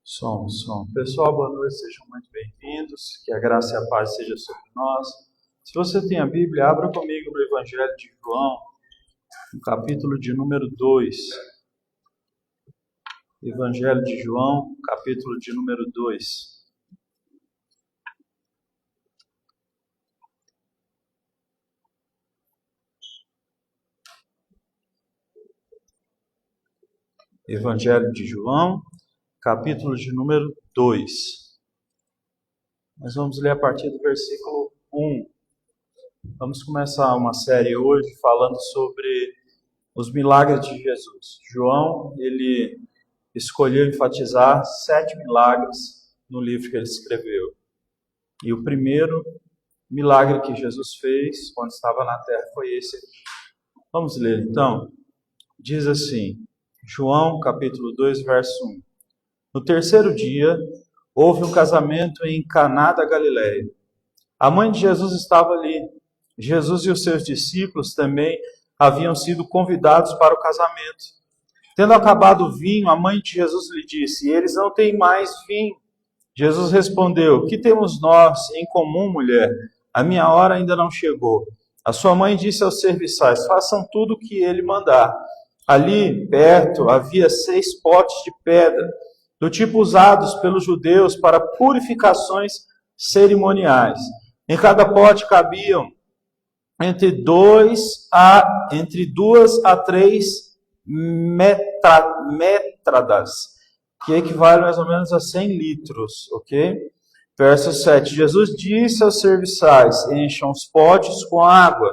Som. Pessoal, boa noite, sejam muito bem-vindos. Que a graça e a paz seja sobre nós. Se você tem a Bíblia, abra comigo no Evangelho de João, no capítulo de número 2. Evangelho de João, capítulo de número 2. Evangelho de João, capítulo de número 2. Nós vamos ler a partir do versículo 1. Vamos começar uma série hoje falando sobre os milagres de Jesus. João, ele escolheu enfatizar 7 milagres no livro que ele escreveu. E o primeiro milagre que Jesus fez quando estava na terra foi esse aqui. Vamos ler então. Diz assim, João capítulo 2, verso 1. No terceiro dia, houve um casamento em Caná da Galileia. A mãe de Jesus estava ali. Jesus e os seus discípulos também haviam sido convidados para o casamento. Tendo acabado o vinho, a mãe de Jesus lhe disse, eles não têm mais vinho. Jesus respondeu, que temos nós em comum, mulher? A minha hora ainda não chegou. A sua mãe disse aos serviçais, façam tudo o que ele mandar. Ali, perto, havia 6 potes de pedra, do tipo usados pelos judeus para purificações cerimoniais. Em cada pote cabiam entre 2 a 3 métradas, que equivale mais ou menos a 100 litros, ok? Verso 7. Jesus disse aos serviçais, encham os potes com água,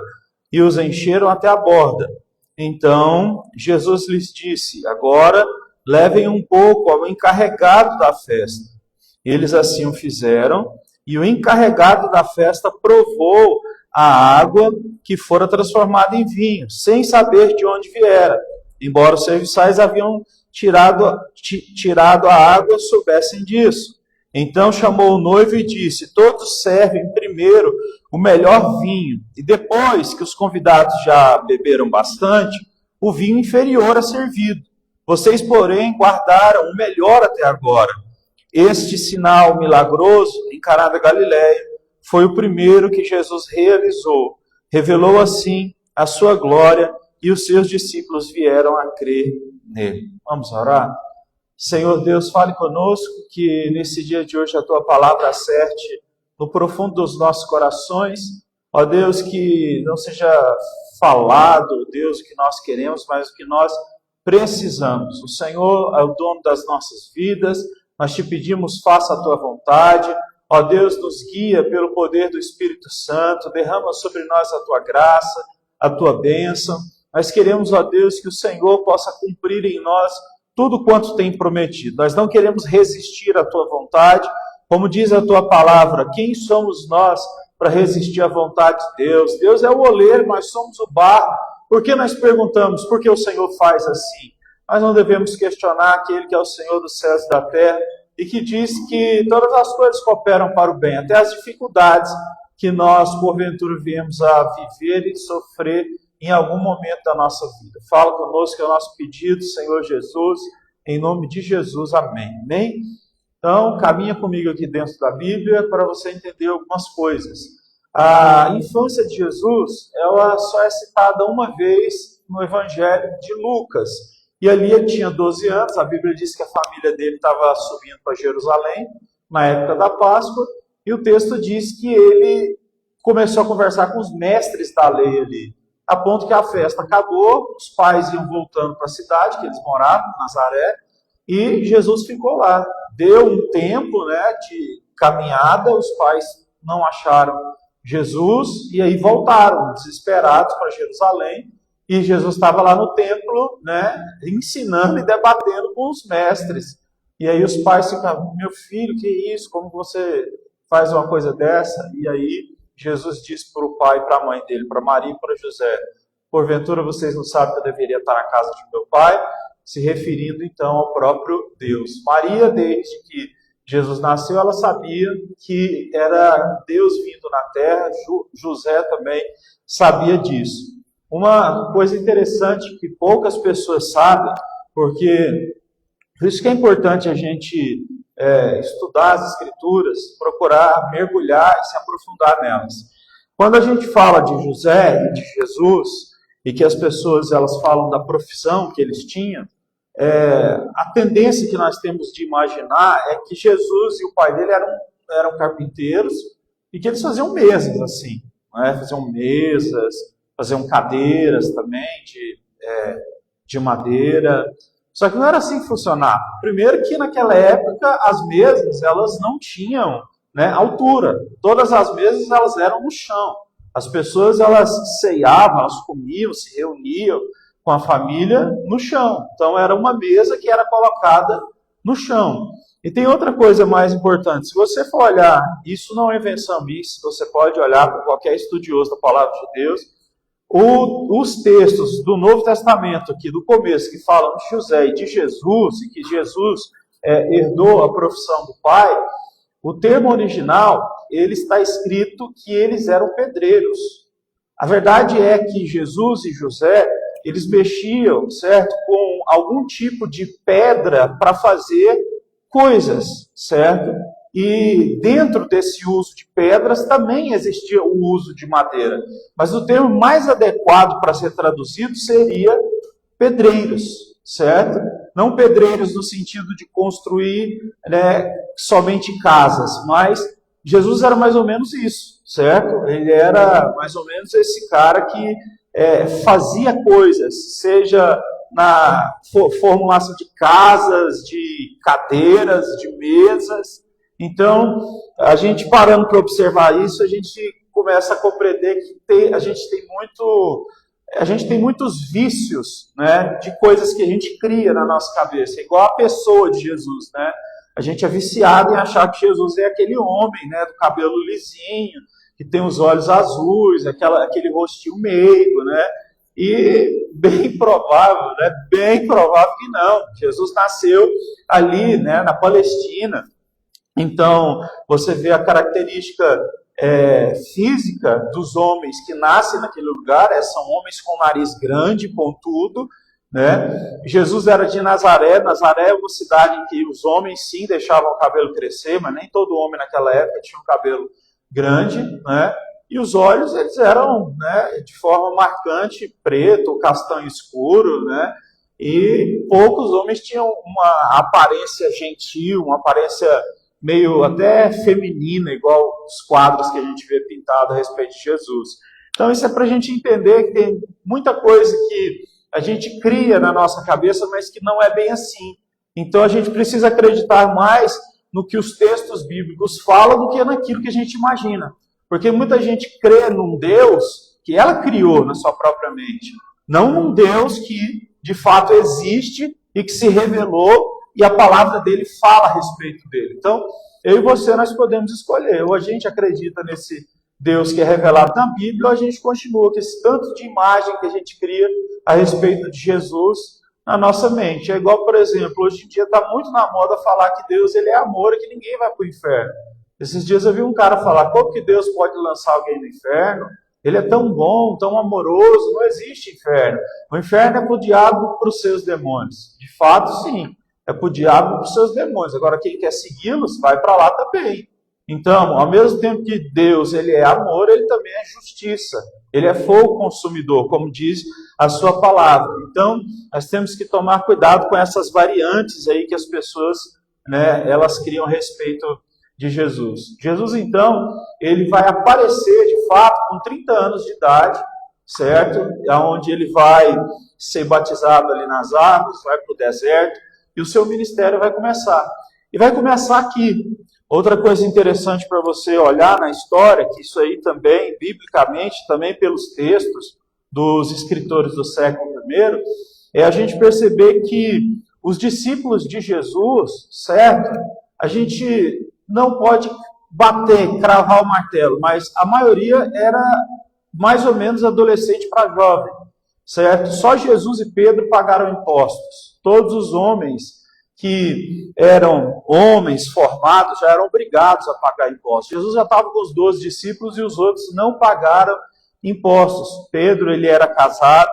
e os encheram até a borda. Então, Jesus lhes disse, agora levem um pouco ao encarregado da festa. Eles assim o fizeram, e o encarregado da festa provou a água que fora transformada em vinho, sem saber de onde viera, embora os serviçais haviam tirado a água, soubessem disso. Então chamou o noivo e disse, todos servem primeiro o melhor vinho, e depois que os convidados já beberam bastante, o vinho inferior é servido. Vocês, porém, guardaram o melhor até agora. Este sinal milagroso em Caná da Galileia foi o primeiro que Jesus realizou. Revelou assim a sua glória e os seus discípulos vieram a crer nele. Vamos orar? Senhor Deus, fale conosco, que nesse dia de hoje a tua palavra acerte no profundo dos nossos corações. Ó Deus, que não seja falado, Deus, o que nós queremos, mas o que nós precisamos. O Senhor é o dono das nossas vidas, nós te pedimos, faça a tua vontade. Ó Deus, nos guia pelo poder do Espírito Santo, derrama sobre nós a tua graça, a tua bênção. Nós queremos, ó Deus, que o Senhor possa cumprir em nós tudo quanto tem prometido. Nós não queremos resistir à tua vontade, como diz a tua palavra, quem somos nós para resistir à vontade de Deus? Deus é o oleiro, nós somos o barro. Por que nós perguntamos, por que o Senhor faz assim? Nós não devemos questionar aquele que é o Senhor dos céus e da terra, e que diz que todas as coisas cooperam para o bem, até as dificuldades que nós, porventura, viemos a viver e sofrer em algum momento da nossa vida. Fala conosco, é o nosso pedido, Senhor Jesus, em nome de Jesus, amém. Amém? Então, caminha comigo aqui dentro da Bíblia para você entender algumas coisas. A infância de Jesus, ela só é citada uma vez no Evangelho de Lucas. E ali ele tinha 12 anos, a Bíblia diz que a família dele estava subindo para Jerusalém, na época da Páscoa, e o texto diz que ele começou a conversar com os mestres da lei ali, a ponto que a festa acabou, os pais iam voltando para a cidade, que eles moravam, Nazaré, e Jesus ficou lá. Deu um tempo, de caminhada, os pais não acharam Jesus, e aí voltaram, desesperados para Jerusalém, e Jesus estava lá no templo, ensinando e debatendo com os mestres. E aí os pais ficavam, meu filho, que isso? Como você faz uma coisa dessa? E aí Jesus disse para o pai e para a mãe dele, para Maria e para José, porventura vocês não sabem que eu deveria estar na casa de meu pai? Se referindo então ao próprio Deus. Maria, desde que Jesus nasceu, ela sabia que era Deus vindo na terra, José também sabia disso. Uma coisa interessante que poucas pessoas sabem, porque Por isso que é importante a gente estudar as Escrituras, procurar mergulhar e se aprofundar nelas. Quando a gente fala de José e de Jesus, e que as pessoas elas falam da profissão que eles tinham, a tendência que nós temos de imaginar é que Jesus e o pai dele eram carpinteiros e que eles faziam mesas assim, né? Faziam mesas, faziam cadeiras também de madeira. Só que não era assim que funcionava. Primeiro que naquela época as mesas elas não tinham, né, altura. Todas as mesas elas eram no chão. As pessoas elas ceiavam, elas comiam, se reuniam com a família no chão. Então era uma mesa que era colocada no chão. E tem outra coisa mais importante. Se você for olhar, isso não é invenção minha, você pode olhar para qualquer estudioso da palavra de Deus. Os textos do Novo Testamento aqui, do começo, que falam de José e de Jesus, e que Jesus herdou a profissão do pai, o termo original, ele está escrito que eles eram pedreiros. A verdade é que Jesus e José, eles mexiam, certo, com algum tipo de pedra para fazer coisas, certo? E dentro desse uso de pedras também existia o uso de madeira. Mas o termo mais adequado para ser traduzido seria pedreiros, certo? Não pedreiros no sentido de construir, né, somente casas, mas Jesus era mais ou menos isso, certo? Ele era mais ou menos esse cara que fazia coisas, seja na formulação de casas, de cadeiras, de mesas. Então, a gente parando para observar isso, a gente começa a compreender que a gente tem muitos vícios, né, de coisas que a gente cria na nossa cabeça, igual a pessoa de Jesus, né? A gente é viciado em achar que Jesus é aquele homem, né, do cabelo lisinho, que tem os olhos azuis, aquele rostinho meigo, né? E bem provável, né? Bem provável que não. Jesus nasceu ali, né, na Palestina. Então, você vê a característica física dos homens que nascem naquele lugar, são homens com nariz grande, pontudo, né? Jesus era de Nazaré. Nazaré é uma cidade em que os homens sim deixavam o cabelo crescer, mas nem todo homem naquela época tinha um cabelo grande, né? E os olhos, eles eram, né, de forma marcante, preto, castanho escuro, né? E poucos homens tinham uma aparência gentil, uma aparência meio até feminina, igual os quadros que a gente vê pintados a respeito de Jesus. Então isso é para a gente entender que tem muita coisa que a gente cria na nossa cabeça, mas que não é bem assim. Então a gente precisa acreditar mais no que os textos bíblicos falam do que naquilo que a gente imagina. Porque muita gente crê num Deus que ela criou na sua própria mente, não num Deus que de fato existe e que se revelou e a palavra dele fala a respeito dele. Então, eu e você, nós podemos escolher. Ou a gente acredita nesse Deus que é revelado na Bíblia, ou a gente continua com esse tanto de imagem que a gente cria a respeito de Jesus na nossa mente. É igual, por exemplo, hoje em dia está muito na moda falar que Deus ele é amor e que ninguém vai para o inferno. Esses dias eu vi um cara falar, como que Deus pode lançar alguém no inferno? Ele é tão bom, tão amoroso, não existe inferno. O inferno é para o diabo e para os seus demônios. De fato, sim. É para o diabo e para os seus demônios. Agora, quem quer segui-los, vai para lá também. Então, ao mesmo tempo que Deus ele é amor, ele também é justiça. Ele é fogo consumidor, como diz a sua palavra. Então, nós temos que tomar cuidado com essas variantes aí que as pessoas, né, elas criam a respeito de Jesus. Jesus, então, ele vai aparecer, de fato, com 30 anos de idade, certo? Onde ele vai ser batizado ali nas águas, vai para o deserto, e o seu ministério vai começar. E vai começar aqui. Outra coisa interessante para você olhar na história, que isso aí também, biblicamente, também pelos textos dos escritores do século I, é a gente perceber que os discípulos de Jesus, certo? A gente não pode bater, cravar o martelo, mas a maioria era mais ou menos adolescente para jovem, certo? Só Jesus e Pedro pagaram impostos. Todos os homens que eram homens formados já eram obrigados a pagar impostos. Jesus já estava com os 12 discípulos e os outros não pagaram impostos. Pedro, ele era casado,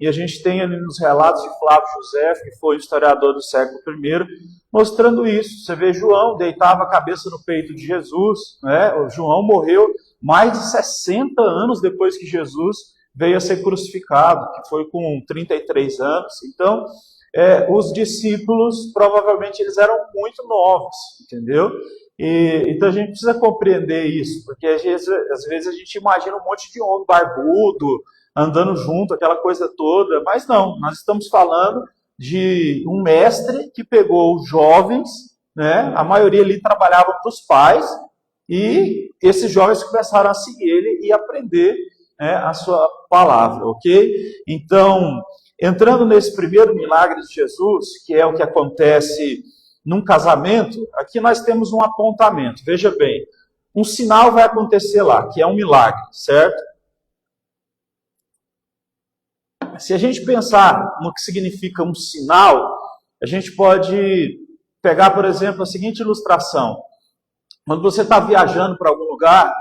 E a gente tem ali nos relatos de Flávio José, que foi historiador do século I, mostrando isso. Você vê João deitava a cabeça no peito de Jesus, né? O João morreu mais de 60 anos depois que Jesus veio a ser crucificado, que foi com 33 anos. Então, os discípulos, provavelmente, eles eram muito novos, entendeu? Então a gente precisa compreender isso, porque às vezes a gente imagina um monte de homem barbudo, andando junto, aquela coisa toda, mas não, nós estamos falando de um mestre que pegou os jovens, né? A maioria ali trabalhava para os pais, e esses jovens começaram a seguir ele e aprender, né, a sua palavra, ok? Então, entrando nesse primeiro milagre de Jesus, que é o que acontece num casamento, aqui nós temos um apontamento. Veja bem, um sinal vai acontecer lá, que é um milagre, certo? Se a gente pensar no que significa um sinal, a gente pode pegar, por exemplo, a seguinte ilustração. Quando você está viajando para algum lugar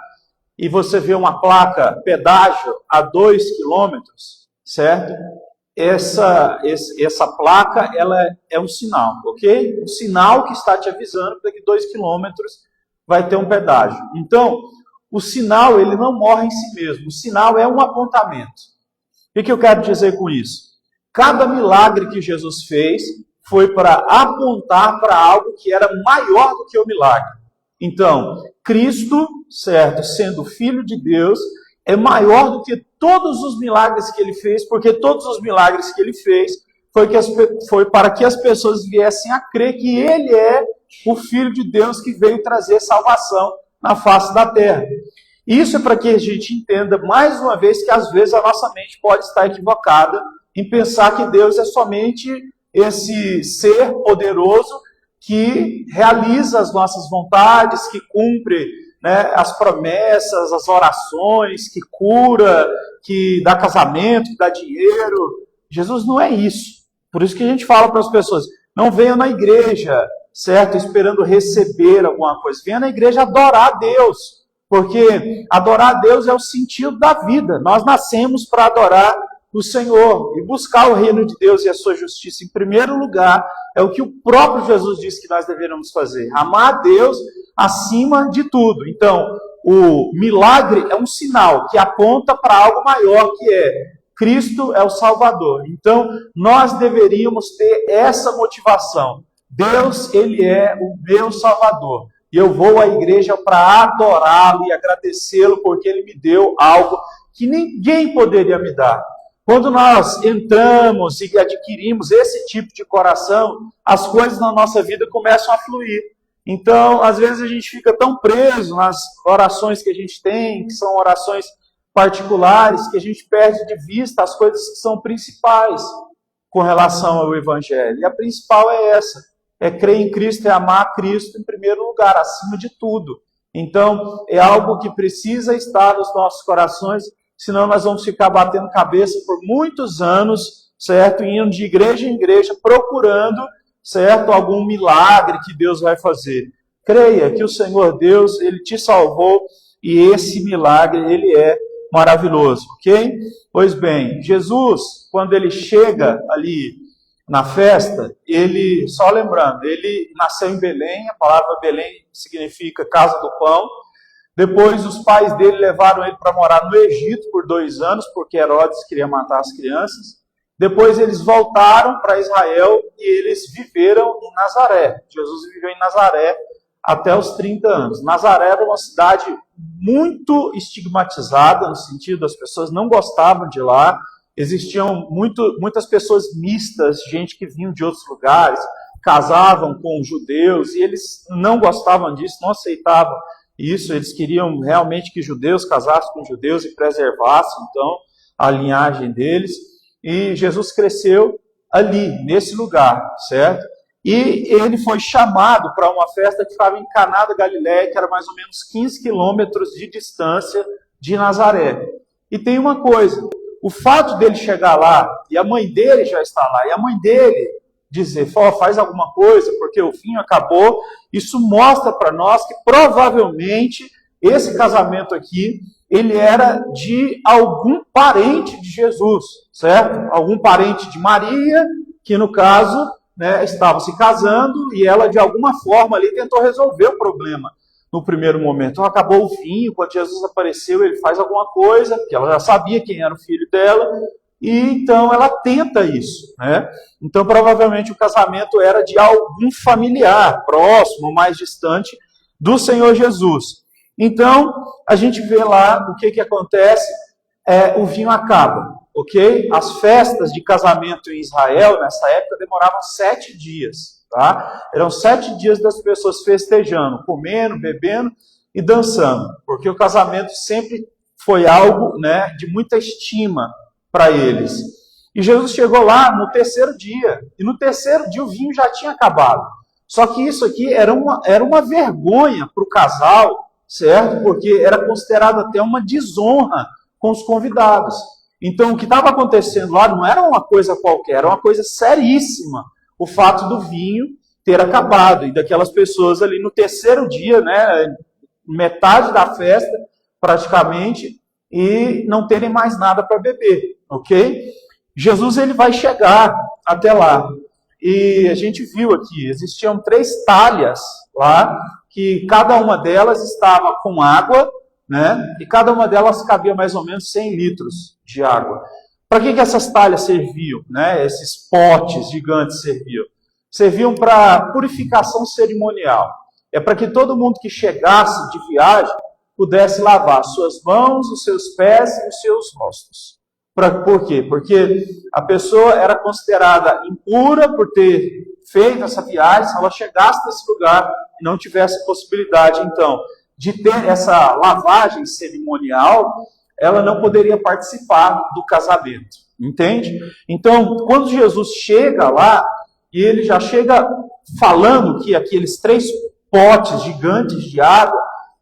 e você vê uma placa pedágio a 2 quilômetros, certo? Essa placa, ela é um sinal, ok? Um sinal que está te avisando que daqui 2 quilômetros vai ter um pedágio. Então, o sinal, ele não morre em si mesmo. O sinal é um apontamento. O que eu quero dizer com isso? Cada milagre que Jesus fez foi para apontar para algo que era maior do que o milagre. Então, Cristo, certo, sendo Filho de Deus, é maior do que todos os milagres que ele fez, porque todos os milagres que ele fez foi para que as pessoas viessem a crer que ele é o Filho de Deus que veio trazer salvação na face da terra. Isso é para que a gente entenda, mais uma vez, que às vezes a nossa mente pode estar equivocada em pensar que Deus é somente esse ser poderoso que realiza as nossas vontades, que cumpre, né, as promessas, as orações, que cura, que dá casamento, que dá dinheiro. Jesus não é isso. Por isso que a gente fala para as pessoas, não venham na igreja, certo, esperando receber alguma coisa. Venha na igreja adorar a Deus. Porque adorar a Deus é o sentido da vida. Nós nascemos para adorar o Senhor. E buscar o reino de Deus e a sua justiça em primeiro lugar é o que o próprio Jesus disse que nós deveríamos fazer. Amar a Deus acima de tudo. Então, o milagre é um sinal que aponta para algo maior, que é Cristo é o Salvador. Então, nós deveríamos ter essa motivação. Deus, Ele é o meu Salvador. E eu vou à igreja para adorá-lo e agradecê-lo porque ele me deu algo que ninguém poderia me dar. Quando nós entramos e adquirimos esse tipo de coração, as coisas na nossa vida começam a fluir. Então, às vezes a gente fica tão preso nas orações que a gente tem, que são orações particulares, que a gente perde de vista as coisas que são principais com relação ao Evangelho. E a principal é essa. É crer em Cristo, é amar Cristo em primeiro lugar, acima de tudo. Então, é algo que precisa estar nos nossos corações, senão nós vamos ficar batendo cabeça por muitos anos, certo? Indo de igreja em igreja, procurando, certo? Algum milagre que Deus vai fazer. Creia que o Senhor Deus, Ele te salvou e esse milagre, Ele é maravilhoso, ok? Pois bem, Jesus, quando Ele chega ali na festa, ele, só lembrando, ele nasceu em Belém, a palavra Belém significa casa do pão. Depois os pais dele levaram ele para morar no Egito por 2 anos, porque Herodes queria matar as crianças. Depois eles voltaram para Israel e eles viveram em Nazaré. Jesus viveu em Nazaré até os 30 anos. Nazaré era uma cidade muito estigmatizada, no sentido das pessoas não gostavam de lá. Existiam muitas pessoas mistas, gente que vinham de outros lugares, casavam com judeus, e eles não gostavam disso, não aceitavam isso. Eles queriam realmente que judeus casassem com judeus e preservassem, então, a linhagem deles. E Jesus cresceu ali, nesse lugar, certo? E ele foi chamado para uma festa que estava em Caná da Galileia, que era mais ou menos 15 quilômetros de distância de Nazaré. E tem uma coisa, o fato dele chegar lá, e a mãe dele já está lá, e a mãe dele dizer, faz alguma coisa, porque o vinho acabou, isso mostra para nós que provavelmente esse casamento aqui, ele era de algum parente de Jesus, certo? Algum parente de Maria, que no caso, né, estava se casando e ela de alguma forma ali tentou resolver o problema no primeiro momento. Então acabou o vinho, quando Jesus apareceu ele faz alguma coisa, porque ela já sabia quem era o filho dela, e então ela tenta isso, né? Então provavelmente o casamento era de algum familiar, próximo, mais distante do Senhor Jesus. Então a gente vê lá o que acontece, o vinho acaba, ok? As festas de casamento em Israel, nessa época, demoravam 7 dias, tá? Eram 7 dias das pessoas festejando, comendo, bebendo e dançando, porque o casamento sempre foi algo, né, de muita estima para eles. E Jesus chegou lá no 3º dia, e no 3º dia o vinho já tinha acabado. Só que isso aqui era uma vergonha para o casal, certo? Porque era considerado até uma desonra com os convidados. Então, o que estava acontecendo lá não era uma coisa qualquer, era uma coisa seríssima, o fato do vinho ter acabado, e daquelas pessoas ali no 3º dia, né, metade da festa, praticamente, e não terem mais nada para beber, ok? Jesus, ele vai chegar até lá, e a gente viu aqui, existiam 3 talhas lá, que cada uma delas estava com água, né? E cada uma delas cabia mais ou menos 100 litros de água. Para que essas talhas serviam, né? Esses potes gigantes serviam? Serviam para purificação cerimonial. É para que todo mundo que chegasse de viagem pudesse lavar suas mãos, os seus pés e os seus rostos. Por quê? Porque a pessoa era considerada impura por ter feito essa viagem, se ela chegasse nesse lugar e não tivesse possibilidade, então, de ter essa lavagem cerimonial, ela não poderia participar do casamento, entende? Então, quando Jesus chega lá, e ele já chega falando que aqueles 3 potes gigantes de água,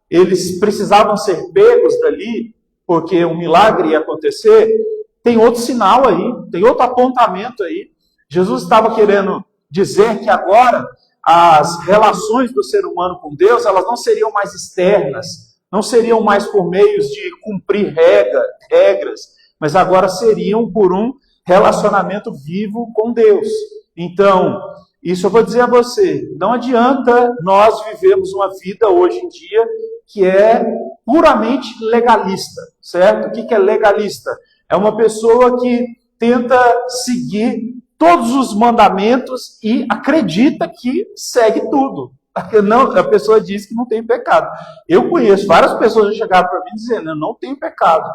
eles precisavam ser pegos dali, porque um milagre ia acontecer, tem outro sinal aí, tem outro apontamento aí. Jesus estava querendo dizer que agora as relações do ser humano com Deus, elas não seriam mais externas, não seriam mais por meios de cumprir regras, mas agora seriam por um relacionamento vivo com Deus. Então, isso eu vou dizer a você, não adianta nós vivermos uma vida hoje em dia que é puramente legalista, certo? O que é legalista? É uma pessoa que tenta seguir todos os mandamentos e acredita que segue tudo. A pessoa diz que não tem pecado. Eu conheço várias pessoas que chegaram para mim dizendo, eu não tenho pecado.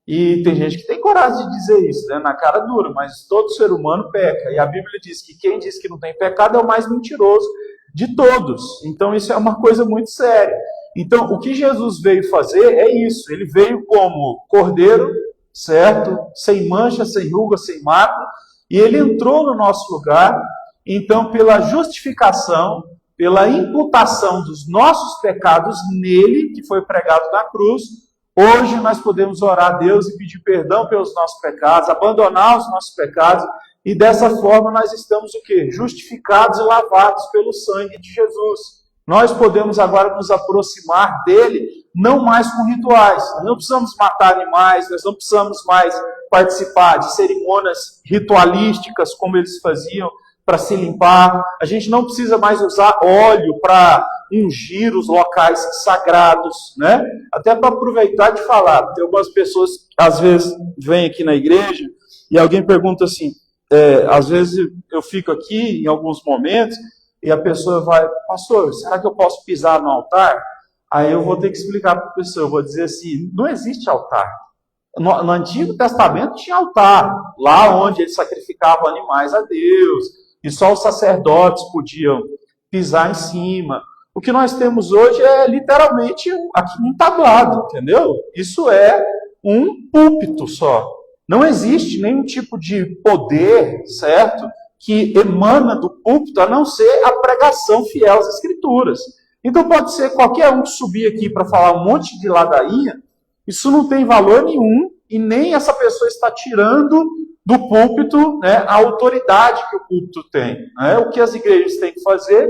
E tem gente que tem coragem de dizer isso, né, na cara dura, mas todo ser humano peca. E a Bíblia diz que quem diz que não tem pecado é o mais mentiroso de todos. Então isso é uma coisa muito séria. Então o que Jesus veio fazer é isso. Ele veio como cordeiro, certo? Sem mancha, sem ruga, sem mácula. E ele entrou no nosso lugar. Então pela justificação, pela imputação dos nossos pecados nele, que foi pregado na cruz, hoje nós podemos orar a Deus e pedir perdão pelos nossos pecados, abandonar os nossos pecados, e dessa forma nós estamos o quê? Justificados e lavados pelo sangue de Jesus. Nós podemos agora nos aproximar dele, não mais com rituais. Nós não precisamos matar animais, nós não precisamos mais participar de cerimônias ritualísticas como eles faziam para se limpar. A gente não precisa mais usar óleo para ungir os locais sagrados, né? Até para aproveitar de falar, tem algumas pessoas que às vezes vêm aqui na igreja e alguém pergunta assim, às vezes eu fico aqui em alguns momentos e a pessoa vai, pastor, será que eu posso pisar no altar? Aí eu vou ter que explicar para a pessoa, eu vou dizer assim, não existe altar. No Antigo Testamento tinha altar, lá onde eles sacrificavam animais a Deus, e só os sacerdotes podiam pisar em cima. O que nós temos hoje é literalmente aqui um tablado, entendeu? Isso é um púlpito só. Não existe nenhum tipo de poder, certo? Que emana do púlpito, a não ser a pregação fiel às Escrituras. Então pode ser qualquer um que subir aqui para falar um monte de ladainha, isso não tem valor nenhum, e nem essa pessoa está tirando do púlpito, né, a autoridade que o púlpito tem. Né? O que as igrejas têm que fazer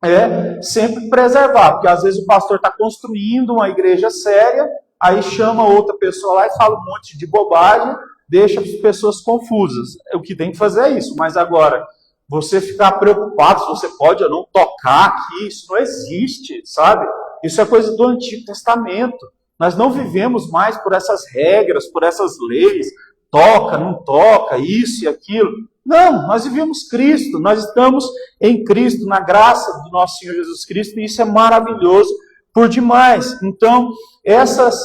é sempre preservar, porque às vezes o pastor está construindo uma igreja séria, aí chama outra pessoa lá e fala um monte de bobagem, deixa as pessoas confusas. O que tem que fazer é isso, mas agora, você ficar preocupado se você pode ou não tocar aqui, isso não existe, sabe? Isso é coisa do Antigo Testamento. Nós não vivemos mais por essas regras, por essas leis, toca, não toca, isso e aquilo. Não, nós vivemos Cristo, nós estamos em Cristo, na graça do nosso Senhor Jesus Cristo, e isso é maravilhoso por demais. Então, essas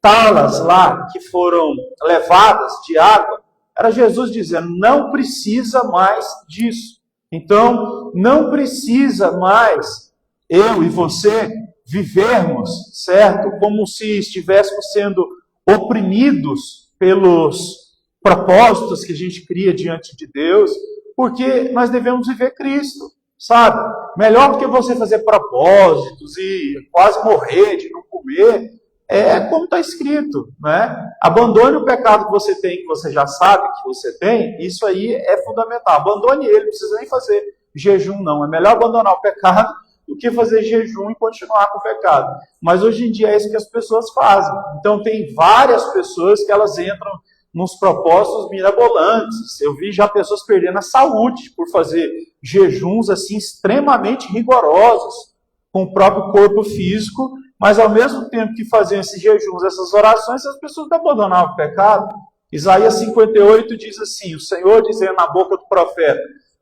talas lá que foram levadas de água, era Jesus dizendo, não precisa mais disso. Então, não precisa mais eu e você vivermos, certo? Como se estivéssemos sendo oprimidos pelos propósitos que a gente cria diante de Deus, porque nós devemos viver Cristo, sabe? Melhor do que você fazer propósitos e quase morrer de não comer, é como está escrito, né? Abandone o pecado que você tem, que você já sabe que você tem, isso aí é fundamental. Abandone ele, não precisa nem fazer jejum, não. É melhor abandonar o pecado do que fazer jejum e continuar com o pecado. Mas hoje em dia é isso que as pessoas fazem. Então tem várias pessoas que elas entram nos propósitos mirabolantes. Eu vi já pessoas perdendo a saúde por fazer jejuns assim extremamente rigorosos com o próprio corpo físico, mas ao mesmo tempo que faziam esses jejuns, essas orações, as pessoas não abandonavam o pecado. Isaías 58 diz assim, o Senhor dizendo na boca do profeta,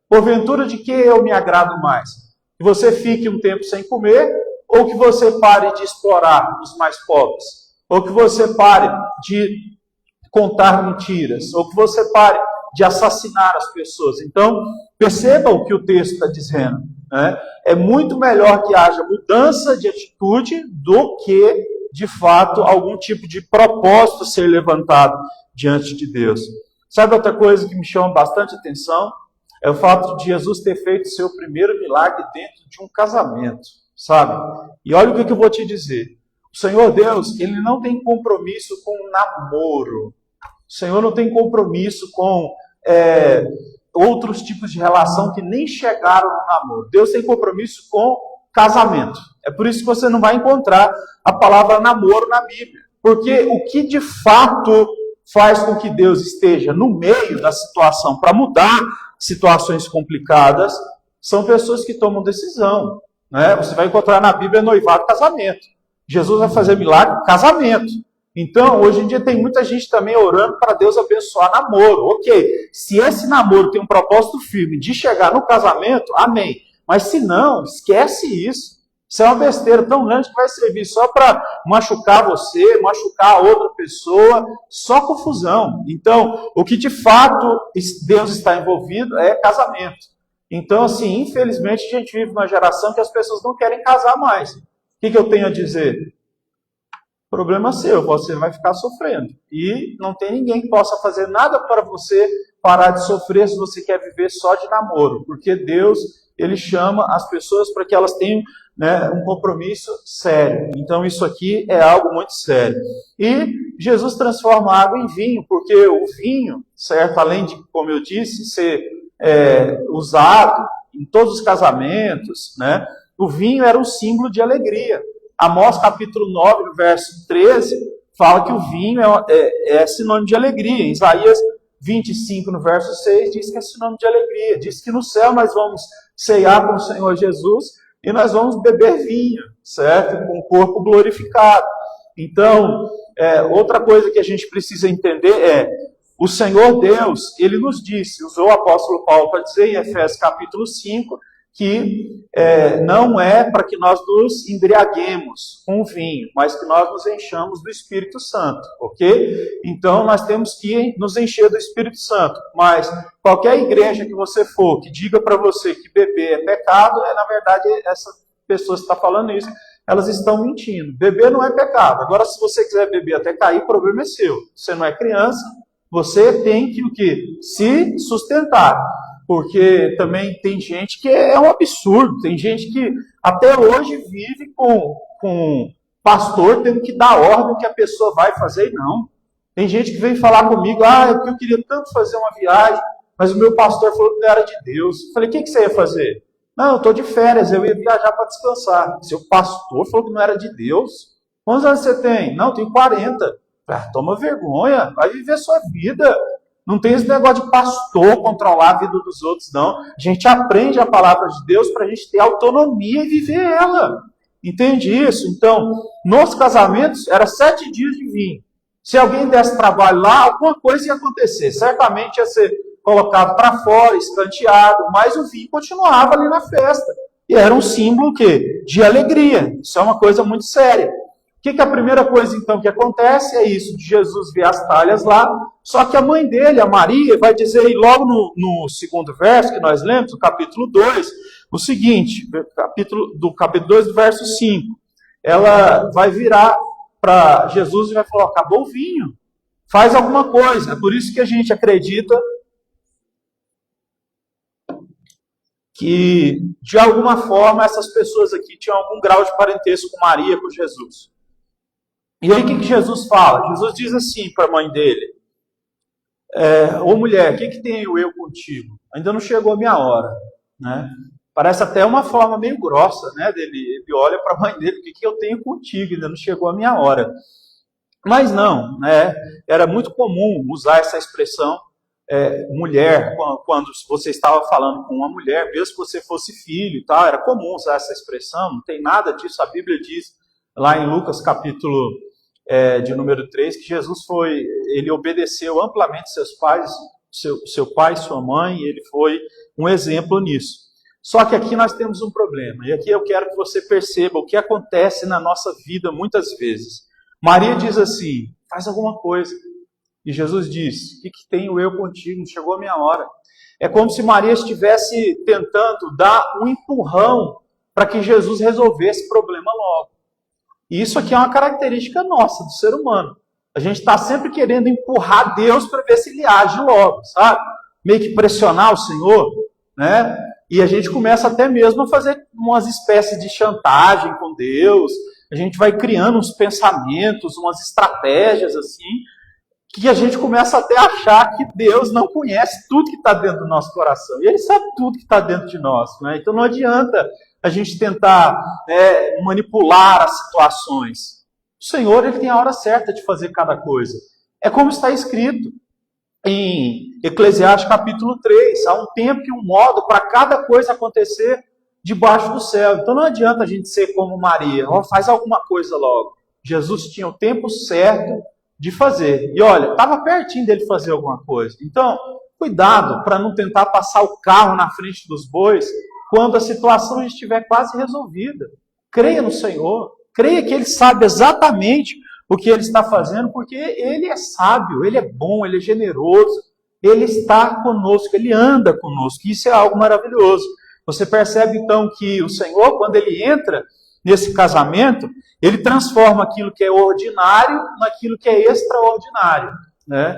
porventura de que eu me agrado mais? Que você fique um tempo sem comer, ou que você pare de explorar os mais pobres? Ou que você pare de contar mentiras? Ou que você pare de assassinar as pessoas? Então, percebam o que o texto está dizendo, né? É muito melhor que haja mudança de atitude do que, de fato, algum tipo de propósito ser levantado diante de Deus. Sabe outra coisa que me chama bastante atenção? É o fato de Jesus ter feito seu primeiro milagre dentro de um casamento, sabe? E olha o que eu vou te dizer. O Senhor Deus, Ele não tem compromisso com o namoro. O Senhor não tem compromisso com outros tipos de relação que nem chegaram no namoro. Deus tem compromisso com casamento. É por isso que você não vai encontrar a palavra namoro na Bíblia. Porque o que de fato faz com que Deus esteja no meio da situação para mudar situações complicadas são pessoas que tomam decisão, né? Você vai encontrar na Bíblia noivado, casamento. Jesus vai fazer milagre, casamento. Então, hoje em dia tem muita gente também orando para Deus abençoar namoro. Ok, se esse namoro tem um propósito firme de chegar no casamento, amém. Mas se não, esquece isso. Isso é uma besteira tão grande que vai servir só para machucar você, machucar a outra pessoa, só confusão. Então, o que de fato Deus está envolvido é casamento. Então, assim, infelizmente a gente vive numa geração que as pessoas não querem casar mais. O que eu tenho a dizer? Problema seu, você vai ficar sofrendo. E não tem ninguém que possa fazer nada para você parar de sofrer se você quer viver só de namoro. Porque Deus, Ele chama as pessoas para que elas tenham, né, um compromisso sério. Então isso aqui é algo muito sério. E Jesus transforma a água em vinho, porque o vinho, certo, além de, como eu disse, ser usado em todos os casamentos, né, o vinho era um símbolo de alegria. Amós capítulo 9, no verso 13, fala que o vinho é sinônimo de alegria. Em Isaías 25, no verso 6, diz que é sinônimo de alegria. Diz que no céu nós vamos ceiar com o Senhor Jesus e nós vamos beber vinho, certo? Com o corpo glorificado. Então, outra coisa que a gente precisa entender é, o Senhor Deus, Ele nos disse, usou o apóstolo Paulo para dizer em Efésios capítulo 5, que não é para que nós nos embriaguemos com o vinho, mas que nós nos enchamos do Espírito Santo, ok? Então nós temos que nos encher do Espírito Santo, mas qualquer igreja que você for, que diga para você que beber é pecado, na verdade essa pessoa que está falando isso, elas estão mentindo. Beber não é pecado. Agora, se você quiser beber até cair, o problema é seu. Você não é criança, você tem que o quê? Se sustentar. Porque também tem gente que é um absurdo, tem gente que até hoje vive com pastor tendo que dar ordem que a pessoa vai fazer e não. Tem gente que vem falar comigo, é porque eu queria tanto fazer uma viagem, mas o meu pastor falou que não era de Deus. Eu falei, o que você ia fazer? Não, eu estou de férias, eu ia viajar para descansar. Seu pastor falou que não era de Deus? Quantos anos você tem? Não, tenho 40. Ah, toma vergonha, vai viver sua vida. Não tem esse negócio de pastor controlar a vida dos outros, não. A gente aprende a palavra de Deus para a gente ter autonomia e viver ela. Entende isso? Então, nos casamentos, era 7 dias de vinho. Se alguém desse trabalho lá, alguma coisa ia acontecer. Certamente ia ser colocado para fora, escanteado, mas o vinho continuava ali na festa. E era um símbolo o quê? De alegria. Isso é uma coisa muito séria. O que é a primeira coisa, então, que acontece? É isso, de Jesus ver as talhas lá, só que a mãe dele, a Maria, vai dizer aí logo no segundo verso que nós lemos, no capítulo 2, o seguinte, do capítulo 2, do verso 5. Ela vai virar para Jesus e vai falar, acabou o vinho, faz alguma coisa. É por isso que a gente acredita que, de alguma forma, essas pessoas aqui tinham algum grau de parentesco com Maria, com Jesus. E aí o que Jesus fala? Jesus diz assim para a mãe dele, ô mulher, o que tenho eu contigo? Ainda não chegou a minha hora. Né? Parece até uma forma meio grossa, né? Ele olha para a mãe dele, o que eu tenho contigo? Ainda não chegou a minha hora. Mas não, né? Era muito comum usar essa expressão mulher, quando você estava falando com uma mulher, mesmo que você fosse filho e tal, era comum usar essa expressão, não tem nada disso, a Bíblia diz lá em Lucas capítulo de número 3, que Jesus ele obedeceu amplamente seus pais, seu pai e sua mãe, e ele foi um exemplo nisso. Só que aqui nós temos um problema, e aqui eu quero que você perceba o que acontece na nossa vida muitas vezes. Maria diz assim, faz alguma coisa. E Jesus diz, o que tenho eu contigo? Não chegou a minha hora. É como se Maria estivesse tentando dar um empurrão para que Jesus resolvesse o problema logo. E isso aqui é uma característica nossa, do ser humano. A gente está sempre querendo empurrar Deus para ver se ele age logo, sabe? Meio que pressionar o Senhor, né? E a gente começa até mesmo a fazer umas espécies de chantagem com Deus. A gente vai criando uns pensamentos, umas estratégias assim, que a gente começa até a achar que Deus não conhece tudo que está dentro do nosso coração. E Ele sabe tudo que está dentro de nós. Né? Então não adianta a gente tentar manipular as situações. O Senhor, Ele tem a hora certa de fazer cada coisa. É como está escrito em Eclesiastes capítulo 3. Há um tempo e um modo para cada coisa acontecer debaixo do céu. Então não adianta a gente ser como Maria. Faz alguma coisa logo. Jesus tinha o tempo certo de fazer. E olha, estava pertinho dele fazer alguma coisa. Então, cuidado para não tentar passar o carro na frente dos bois quando a situação estiver quase resolvida. Creia no Senhor. Creia que Ele sabe exatamente o que Ele está fazendo, porque Ele é sábio, Ele é bom, Ele é generoso, Ele está conosco, Ele anda conosco. Isso é algo maravilhoso. Você percebe então que o Senhor, quando Ele entra nesse casamento, Ele transforma aquilo que é ordinário naquilo que é extraordinário. Né?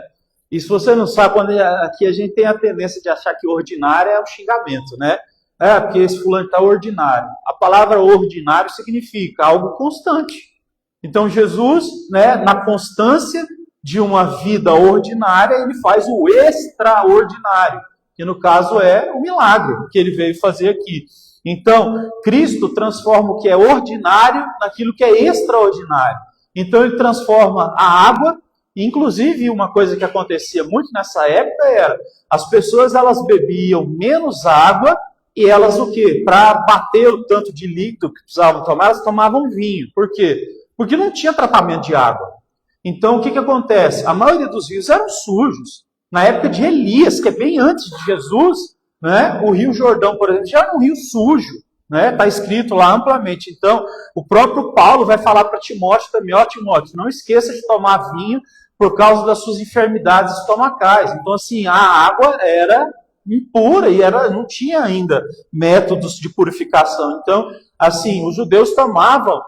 E se você não sabe, quando aqui a gente tem a tendência de achar que ordinário é um xingamento, né? Porque esse fulano está ordinário. A palavra ordinário significa algo constante. Então Jesus, né, na constância de uma vida ordinária, Ele faz o extraordinário, que no caso é o milagre que Ele veio fazer aqui. Então, Cristo transforma o que é ordinário naquilo que é extraordinário. Então, Ele transforma a água, inclusive uma coisa que acontecia muito nessa época era, as pessoas elas bebiam menos água e elas o quê? Para bater o tanto de líquido que precisavam tomar, elas tomavam vinho. Por quê? Porque não tinha tratamento de água. Então, o que acontece? A maioria dos rios eram sujos. Na época de Elias, que é bem antes de Jesus, né? O Rio Jordão, por exemplo, já era um rio sujo, né? Está escrito lá amplamente. Então, o próprio Paulo vai falar para Timóteo também, Timóteo, não esqueça de tomar vinho por causa das suas enfermidades estomacais. Então, assim, a água era impura e não tinha ainda métodos de purificação. Então, assim, os judeus tomavam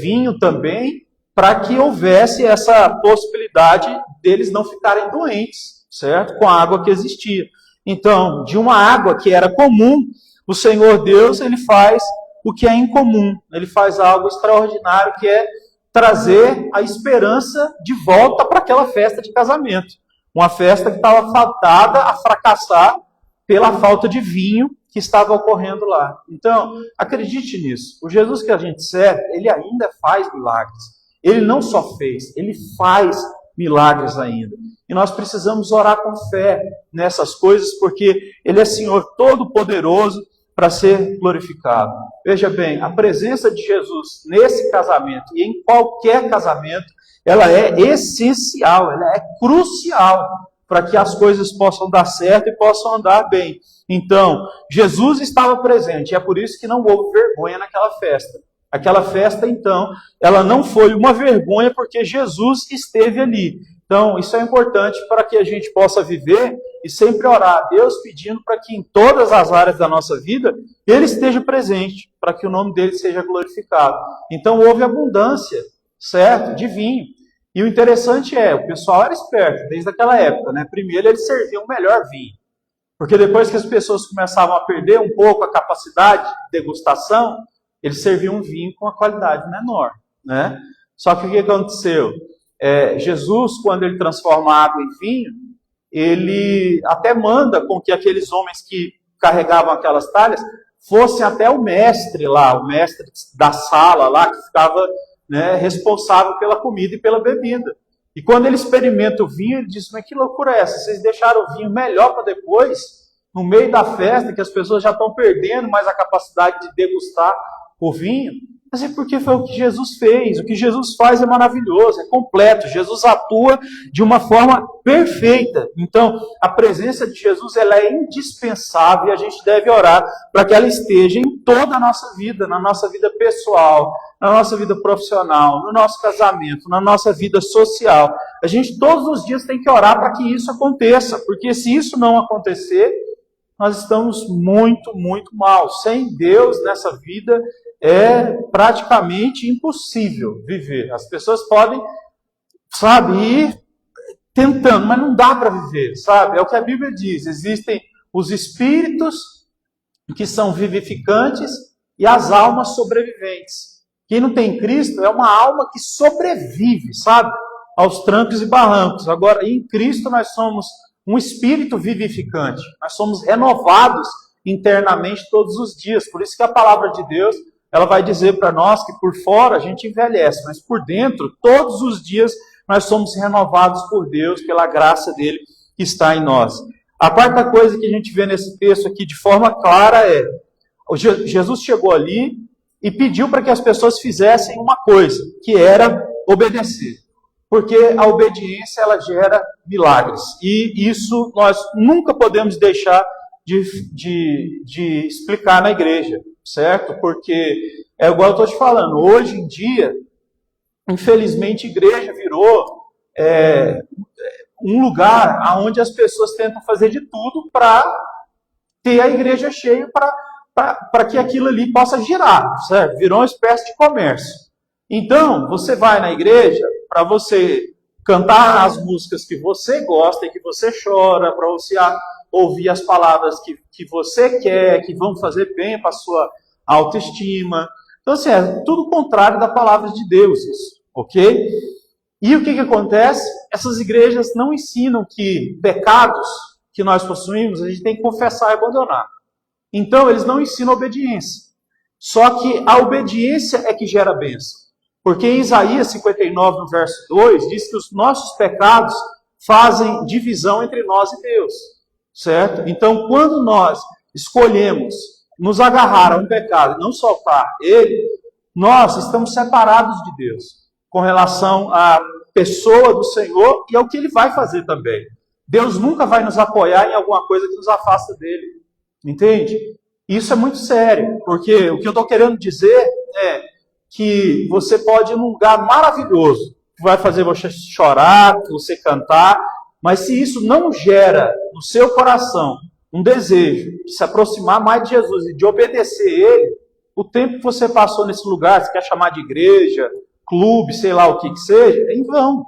vinho também para que houvesse essa possibilidade deles não ficarem doentes, certo? Com a água que existia. Então, de uma água que era comum, o Senhor Deus, Ele faz o que é incomum. Ele faz algo extraordinário, que é trazer a esperança de volta para aquela festa de casamento. Uma festa que estava fadada a fracassar pela falta de vinho que estava ocorrendo lá. Então, acredite nisso. O Jesus que a gente serve, ele ainda faz milagres. Ele não só fez, ele faz milagres ainda. E nós precisamos orar com fé nessas coisas, porque ele é Senhor todo-poderoso para ser glorificado. Veja bem, a presença de Jesus nesse casamento e em qualquer casamento, ela é essencial, ela é crucial para que as coisas possam dar certo e possam andar bem. Então, Jesus estava presente, e é por isso que não houve vergonha naquela festa. Aquela festa, então, ela não foi uma vergonha porque Jesus esteve ali. Então, isso é importante para que a gente possa viver e sempre orar a Deus pedindo para que em todas as áreas da nossa vida Ele esteja presente, para que o nome dele seja glorificado. Então, houve abundância, certo, de vinho. E o interessante é, o pessoal era esperto desde aquela época, né? Primeiro, eles serviam o melhor vinho. Porque depois que as pessoas começavam a perder um pouco a capacidade de degustação, eles serviam um vinho com uma qualidade menor, né? Só que o que aconteceu? Jesus, quando ele transforma a água em vinho, ele até manda com que aqueles homens que carregavam aquelas talhas fossem até o mestre lá, o mestre da sala lá, que ficava, né, responsável pela comida e pela bebida. E quando ele experimenta o vinho, ele diz: mas que loucura é essa? Vocês deixaram o vinho melhor para depois, no meio da festa, que as pessoas já estão perdendo mais a capacidade de degustar o vinho. Mas é porque foi o que Jesus fez. O que Jesus faz é maravilhoso, é completo. Jesus atua de uma forma perfeita. Então, a presença de Jesus, ela é indispensável e a gente deve orar para que ela esteja em toda a nossa vida, na nossa vida pessoal, na nossa vida profissional, no nosso casamento, na nossa vida social. A gente todos os dias tem que orar para que isso aconteça, porque se isso não acontecer, nós estamos muito, muito mal. Sem Deus nessa vida, é praticamente impossível viver. As pessoas podem, sabe, ir tentando, mas não dá para viver, sabe? É o que a Bíblia diz. Existem os espíritos que são vivificantes e as almas sobreviventes. Quem não tem Cristo é uma alma que sobrevive, sabe, aos trancos e barrancos. Agora, em Cristo nós somos um espírito vivificante. Nós somos renovados internamente todos os dias. Por isso que a palavra de Deus, ela vai dizer para nós que por fora a gente envelhece, mas por dentro, todos os dias, nós somos renovados por Deus, pela graça dele que está em nós. A quarta coisa que a gente vê nesse texto aqui de forma clara é: Jesus chegou ali e pediu para que as pessoas fizessem uma coisa, que era obedecer. Porque a obediência, ela gera milagres. E isso nós nunca podemos deixar de explicar na igreja, certo? Porque é igual eu estou te falando, hoje em dia, infelizmente, a igreja virou um lugar onde as pessoas tentam fazer de tudo para ter a igreja cheia, para que aquilo ali possa girar, certo? Virou uma espécie de comércio. Então, você vai na igreja para você cantar as músicas que você gosta e que você chora, para você ouvir as palavras que você quer, que vão fazer bem para a sua autoestima. Então, assim, é tudo contrário da palavra de Deus, isso, ok? E o que acontece? Essas igrejas não ensinam que pecados que nós possuímos, a gente tem que confessar e abandonar. Então, eles não ensinam obediência. Só que a obediência é que gera bênção. Porque em Isaías 59, no verso 2, diz que os nossos pecados fazem divisão entre nós e Deus, certo? Então, quando nós escolhemos nos agarrar a um pecado e não soltar ele, nós estamos separados de Deus, com relação à pessoa do Senhor e ao que ele vai fazer também. Deus nunca vai nos apoiar em alguma coisa que nos afasta dele, entende? Isso é muito sério, porque o que eu estou querendo dizer é que você pode ir num lugar maravilhoso, que vai fazer você chorar, você cantar, mas se isso não gera no seu coração um desejo de se aproximar mais de Jesus e de obedecer Ele, o tempo que você passou nesse lugar, você quer chamar de igreja, clube, sei lá o que seja, é em vão,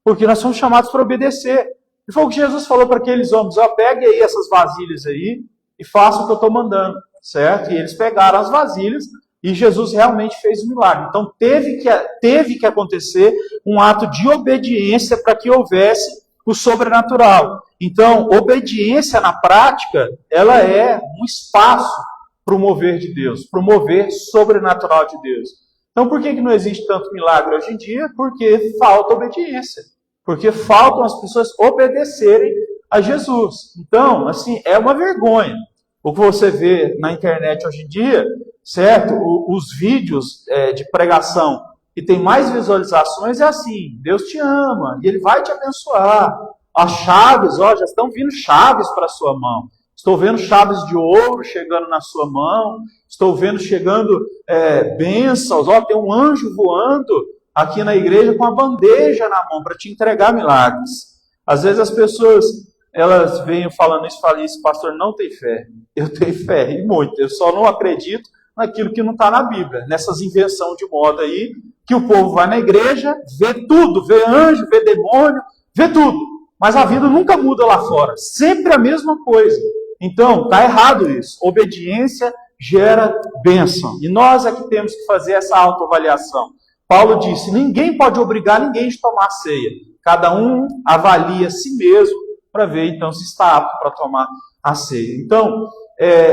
porque nós somos chamados para obedecer. E foi o que Jesus falou para aqueles homens: ó, pegue aí essas vasilhas aí e faça o que eu estou mandando, certo? E eles pegaram as vasilhas, e Jesus realmente fez um milagre. Então teve que acontecer um ato de obediência para que houvesse o sobrenatural. Então, obediência na prática, ela é um espaço para o mover de Deus, para o mover sobrenatural de Deus. Então, por que não existe tanto milagre hoje em dia? Porque falta obediência. Porque faltam as pessoas obedecerem a Jesus. Então, assim, é uma vergonha. O que você vê na internet hoje em dia, certo? Os vídeos de pregação que tem mais visualizações é assim: Deus te ama e Ele vai te abençoar. As chaves, já estão vindo chaves para a sua mão. Estou vendo chaves de ouro chegando na sua mão. Estou vendo chegando bênçãos. Tem um anjo voando aqui na igreja com a bandeja na mão para te entregar milagres. Às vezes as pessoas, elas vêm falando isso, falam isso, pastor, não tem fé. Eu tenho fé, e muito. Eu só não acredito naquilo que não está na Bíblia. Nessas invenções de moda aí, que o povo vai na igreja, vê tudo, vê anjo, vê demônio, vê tudo. Mas a vida nunca muda lá fora. Sempre a mesma coisa. Então, está errado isso. Obediência gera bênção. E nós é que temos que fazer essa autoavaliação. Paulo disse, ninguém pode obrigar ninguém a tomar ceia. Cada um avalia a si mesmo para ver, então, se está apto para tomar a ceia. Então,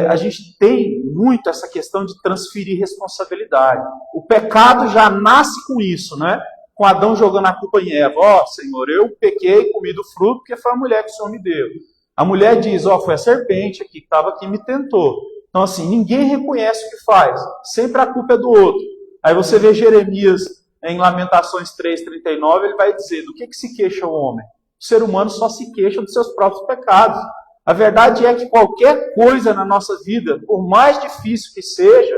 a gente tem muito essa questão de transferir responsabilidade. O pecado já nasce com isso, né? Com Adão jogando a culpa em Eva. Senhor, eu pequei, comi do fruto, porque foi a mulher que o Senhor me deu. A mulher diz, foi a serpente aqui que estava aqui e me tentou. Então, assim, ninguém reconhece o que faz. Sempre a culpa é do outro. Aí você vê Jeremias em Lamentações 3:39, ele vai dizer, do que se queixa o homem? O ser humano só se queixa dos seus próprios pecados. A verdade é que qualquer coisa na nossa vida, por mais difícil que seja,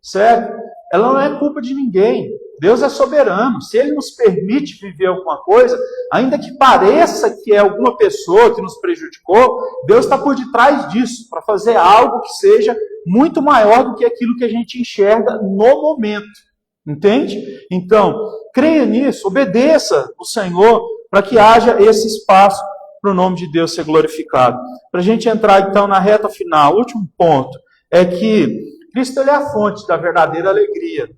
certo? Ela não é culpa de ninguém. Deus é soberano. Se Ele nos permite viver alguma coisa, ainda que pareça que é alguma pessoa que nos prejudicou, Deus está por detrás disso, para fazer algo que seja muito maior do que aquilo que a gente enxerga no momento. Entende? Então, creia nisso, obedeça o Senhor, para que haja esse espaço para o nome de Deus ser glorificado. Para a gente entrar então na reta final, o último ponto é que Cristo ele é a fonte da verdadeira alegria,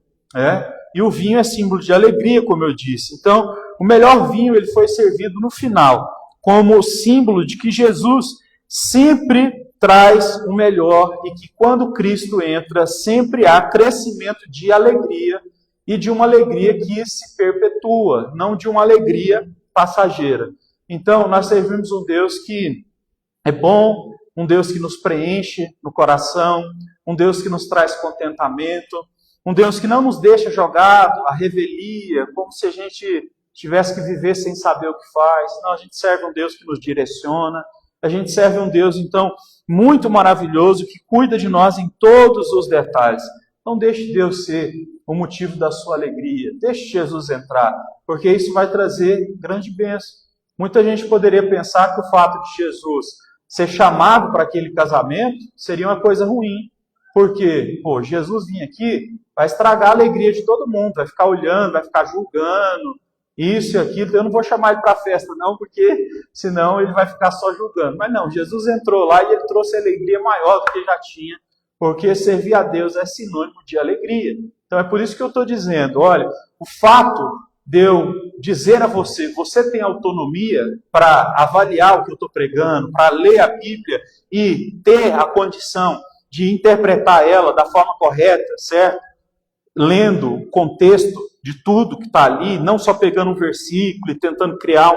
e o vinho é símbolo de alegria, como eu disse. Então, o melhor vinho ele foi servido no final, como símbolo de que Jesus sempre traz o melhor e que quando Cristo entra, sempre há crescimento de alegria e de uma alegria que se perpetua, não de uma alegria passageira. Então, nós servimos um Deus que é bom, um Deus que nos preenche no coração, um Deus que nos traz contentamento, um Deus que não nos deixa jogado à revelia, como se a gente tivesse que viver sem saber o que faz. Não, a gente serve um Deus que nos direciona, a gente serve um Deus, então, muito maravilhoso, que cuida de nós em todos os detalhes. Não deixe Deus ser o motivo da sua alegria, deixe Jesus entrar, porque isso vai trazer grande bênção. Muita gente poderia pensar que o fato de Jesus ser chamado para aquele casamento seria uma coisa ruim, porque, Jesus vir aqui vai estragar a alegria de todo mundo, vai ficar olhando, vai ficar julgando, isso e aquilo, eu não vou chamar ele para a festa não, porque senão ele vai ficar só julgando. Mas não, Jesus entrou lá e ele trouxe alegria maior do que já tinha, porque servir a Deus é sinônimo de alegria. Então é por isso que eu estou dizendo, olha, o fato de eu dizer a você, você tem autonomia para avaliar o que eu estou pregando, para ler a Bíblia e ter a condição de interpretar ela da forma correta, certo? Lendo o contexto de tudo que está ali, não só pegando um versículo e tentando criar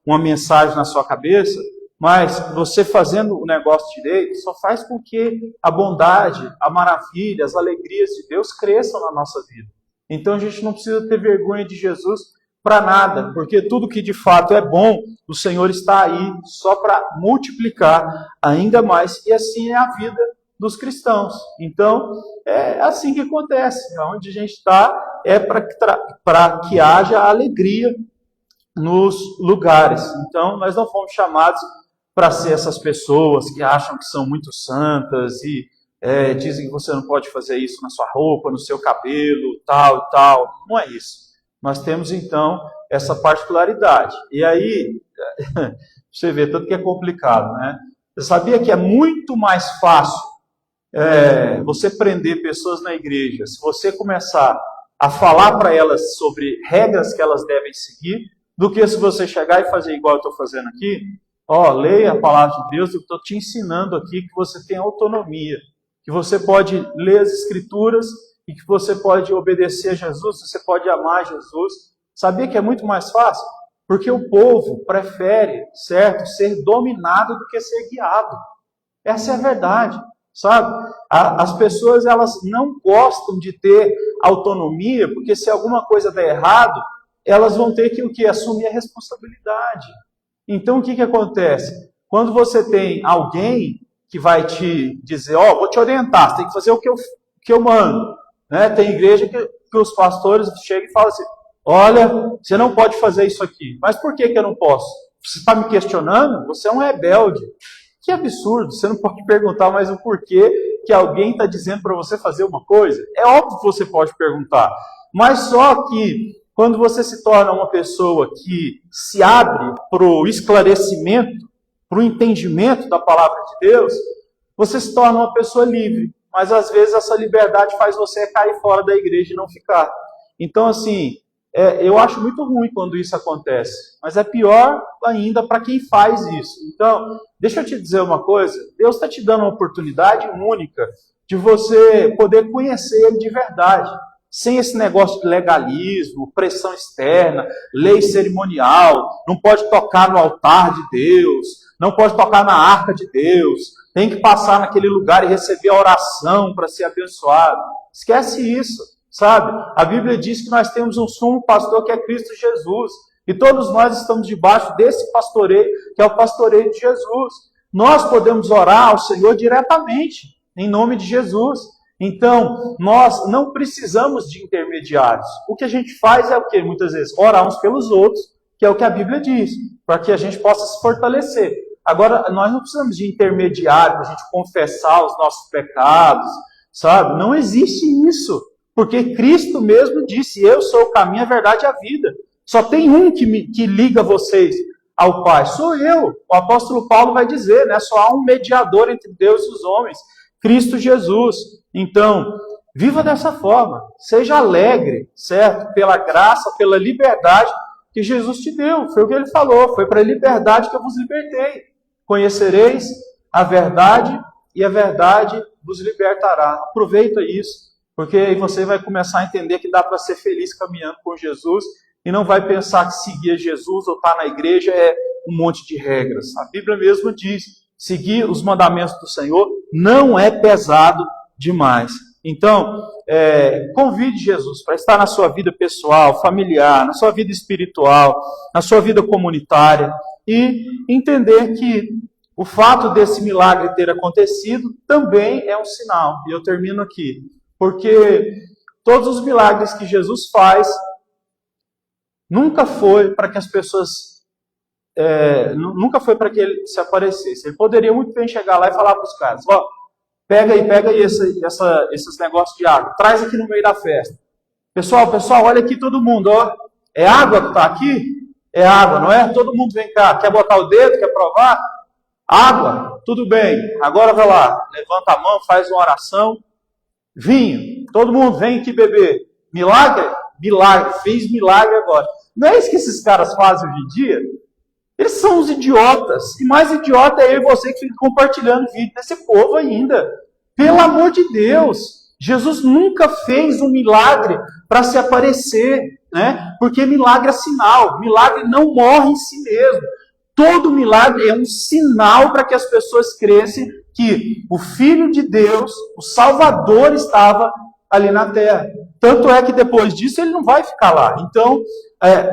uma mensagem na sua cabeça, mas você fazendo o negócio direito só faz com que a bondade, a maravilha, as alegrias de Deus cresçam na nossa vida. Então a gente não precisa ter vergonha de Jesus para nada, porque tudo que de fato é bom, o Senhor está aí só para multiplicar ainda mais, e assim é a vida dos cristãos. Então, é assim que acontece. Onde a gente está é para que haja alegria nos lugares. Então, nós não fomos chamados para ser essas pessoas que acham que são muito santas e dizem que você não pode fazer isso na sua roupa, no seu cabelo, tal e tal. Não é isso. Nós temos, então, essa particularidade. E aí, você vê, tanto que é complicado, né? Você sabia que é muito mais fácil você prender pessoas na igreja se você começar a falar para elas sobre regras que elas devem seguir, do que se você chegar e fazer igual eu estou fazendo aqui? Ó, leia a palavra de Deus, eu estou te ensinando aqui que você tem autonomia, que você pode ler as Escrituras e que você pode obedecer a Jesus, você pode amar Jesus. Sabia que é muito mais fácil? Porque o povo prefere, certo, ser dominado do que ser guiado. Essa é a verdade, sabe? As pessoas, elas não gostam de ter autonomia, porque se alguma coisa der errado, elas vão ter que o quê? Assumir a responsabilidade. Então, o que acontece? Quando você tem alguém que vai te dizer, ó, vou te orientar, você tem que fazer o que eu mando. Né? Tem igreja que os pastores chegam e falam assim, olha, você não pode fazer isso aqui. Mas por que eu não posso? Você está me questionando? Você é um rebelde. Que absurdo, você não pode perguntar mais o porquê que alguém está dizendo para você fazer uma coisa. É óbvio que você pode perguntar, mas só que quando você se torna uma pessoa que se abre para o esclarecimento, para o entendimento da palavra de Deus, você se torna uma pessoa livre. Mas às vezes essa liberdade faz você cair fora da igreja e não ficar. Então assim, eu acho muito ruim quando isso acontece. Mas é pior ainda para quem faz isso. Então, deixa eu te dizer uma coisa. Deus está te dando uma oportunidade única de você poder conhecer Ele de verdade. Sem esse negócio de legalismo, pressão externa, lei cerimonial, não pode tocar no altar de Deus, não pode tocar na arca de Deus, tem que passar naquele lugar e receber a oração para ser abençoado. Esquece isso, sabe? A Bíblia diz que nós temos um sumo pastor que é Cristo Jesus, e todos nós estamos debaixo desse pastoreio, que é o pastoreio de Jesus. Nós podemos orar ao Senhor diretamente, em nome de Jesus. Então, nós não precisamos de intermediários. O que a gente faz é o quê? Muitas vezes, orar uns pelos outros, que é o que a Bíblia diz, para que a gente possa se fortalecer. Agora, nós não precisamos de intermediário para a gente confessar os nossos pecados, sabe? Não existe isso, porque Cristo mesmo disse, eu sou o caminho, a verdade e a vida. Só tem um que liga vocês ao Pai, sou eu. O apóstolo Paulo vai dizer, né? Só há um mediador entre Deus e os homens, Cristo Jesus. Então, viva dessa forma, seja alegre, certo? Pela graça, pela liberdade que Jesus te deu. Foi o que ele falou, foi para a liberdade que eu vos libertei. Conhecereis a verdade e a verdade vos libertará. Aproveita isso, porque aí você vai começar a entender que dá para ser feliz caminhando com Jesus e não vai pensar que seguir Jesus ou estar na igreja é um monte de regras. A Bíblia mesmo diz, seguir os mandamentos do Senhor não é pesado demais. Então, convide Jesus para estar na sua vida pessoal, familiar, na sua vida espiritual, na sua vida comunitária e entender que o fato desse milagre ter acontecido também é um sinal. E eu termino aqui, porque todos os milagres que Jesus faz nunca foi para que as pessoas nunca foi para que ele se aparecesse. Ele poderia muito bem chegar lá e falar para os caras, ó, pega aí esses negócios de água, traz aqui no meio da festa. Pessoal, olha aqui todo mundo, ó. É água que está aqui? É água, não é? Todo mundo vem cá, quer botar o dedo, quer provar? Água, tudo bem. Agora vai lá, levanta a mão, faz uma oração. Vinho, todo mundo vem aqui beber. Milagre? Milagre, fez milagre agora. Não é isso que esses caras fazem hoje em dia? Eles são os idiotas. E mais idiota é eu e você que fica compartilhando vídeo desse povo ainda. Pelo amor de Deus. Jesus nunca fez um milagre para se aparecer, né? Porque milagre é sinal. Milagre não morre em si mesmo. Todo milagre é um sinal para que as pessoas cresçam que o Filho de Deus, o Salvador, estava ali na terra. Tanto é que depois disso ele não vai ficar lá. Então,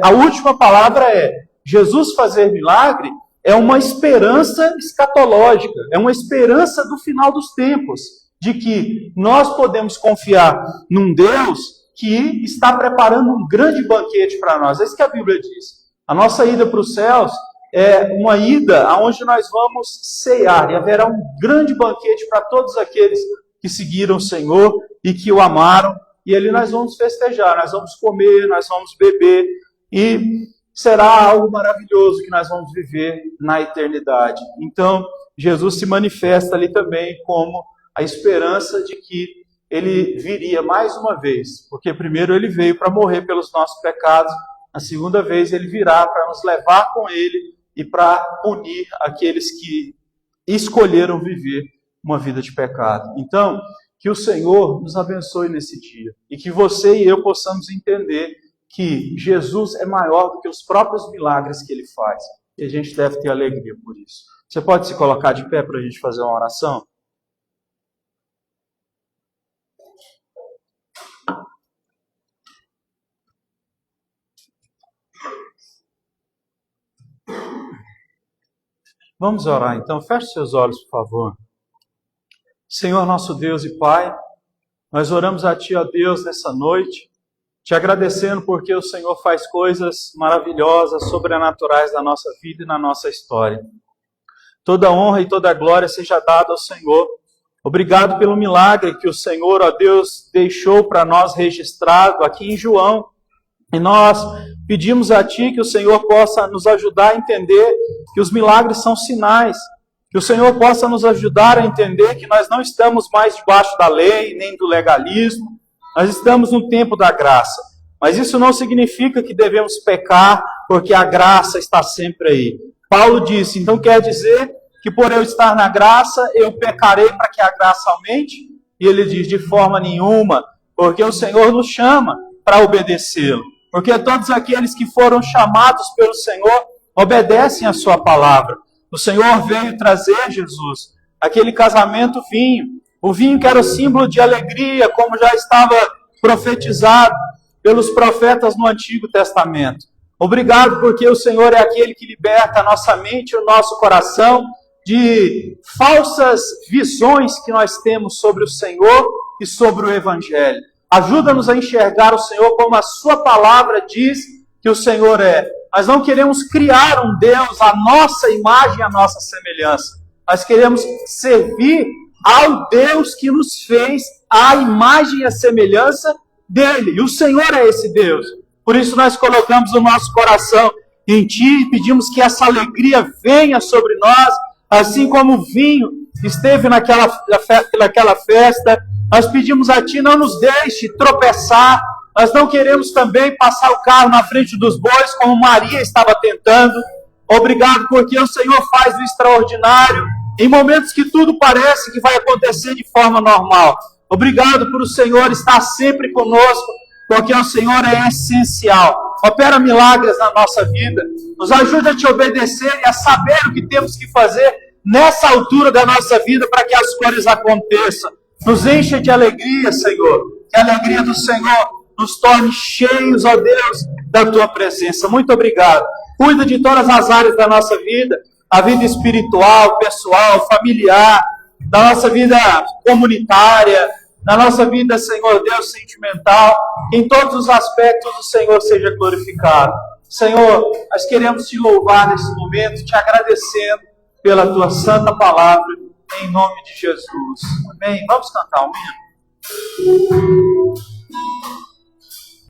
a última palavra é: Jesus fazer milagre é uma esperança escatológica, é uma esperança do final dos tempos, de que nós podemos confiar num Deus que está preparando um grande banquete para nós. É isso que a Bíblia diz. A nossa ida para os céus é uma ida onde nós vamos cear, e haverá um grande banquete para todos aqueles que seguiram o Senhor e que o amaram, e ali nós vamos festejar, nós vamos comer, nós vamos beber, e será algo maravilhoso que nós vamos viver na eternidade. Então, Jesus se manifesta ali também como a esperança de que ele viria mais uma vez, porque primeiro ele veio para morrer pelos nossos pecados, a segunda vez ele virá para nos levar com ele e para punir aqueles que escolheram viver uma vida de pecado. Então, que o Senhor nos abençoe nesse dia e que você e eu possamos entender que Jesus é maior do que os próprios milagres que Ele faz. E a gente deve ter alegria por isso. Você pode se colocar de pé para a gente fazer uma oração? Vamos orar então. Feche seus olhos, por favor. Senhor, nosso Deus e Pai, nós oramos a Ti, ó Deus, nessa noite, te agradecendo porque o Senhor faz coisas maravilhosas, sobrenaturais na nossa vida e na nossa história. Toda honra e toda glória seja dada ao Senhor. Obrigado pelo milagre que o Senhor, ó Deus, deixou para nós registrado aqui em João. E nós pedimos a Ti que o Senhor possa nos ajudar a entender que os milagres são sinais. Que o Senhor possa nos ajudar a entender que nós não estamos mais debaixo da lei, nem do legalismo. Nós estamos no tempo da graça. Mas isso não significa que devemos pecar, porque a graça está sempre aí. Paulo disse, então quer dizer que por eu estar na graça, eu pecarei para que a graça aumente? E ele diz, de forma nenhuma, porque o Senhor nos chama para obedecê-lo. Porque todos aqueles que foram chamados pelo Senhor obedecem a sua palavra. O Senhor veio trazer, Jesus, aquele casamento vinho. O vinho que era o símbolo de alegria, como já estava profetizado pelos profetas no Antigo Testamento. Obrigado porque o Senhor é aquele que liberta a nossa mente e o nosso coração de falsas visões que nós temos sobre o Senhor e sobre o Evangelho. Ajuda-nos a enxergar o Senhor como a sua palavra diz que o Senhor é. Nós não queremos criar um Deus à nossa imagem e à nossa semelhança. Nós queremos servir ao Deus que nos fez à imagem e à semelhança dele. E o Senhor é esse Deus. Por isso nós colocamos o nosso coração em Ti e pedimos que essa alegria venha sobre nós, assim como o vinho esteve naquela festa. Nós pedimos a Ti, não nos deixe tropeçar. Nós não queremos também passar o carro na frente dos bois, como Maria estava tentando. Obrigado porque o Senhor faz o extraordinário em momentos que tudo parece que vai acontecer de forma normal. Obrigado por o Senhor estar sempre conosco, porque o Senhor é essencial. Opera milagres na nossa vida. Nos ajude a Te obedecer e a saber o que temos que fazer nessa altura da nossa vida para que as coisas aconteçam. Nos encha de alegria, Senhor. Que a alegria do Senhor nos torne cheios, ó Deus, da Tua presença. Muito obrigado. Cuida de todas as áreas da nossa vida. A vida espiritual, pessoal, familiar, da nossa vida comunitária, da nossa vida, Senhor Deus, sentimental. Em todos os aspectos o Senhor seja glorificado. Senhor, nós queremos Te louvar nesse momento, Te agradecendo pela Tua santa palavra, em nome de Jesus. Amém. Vamos cantar um hino?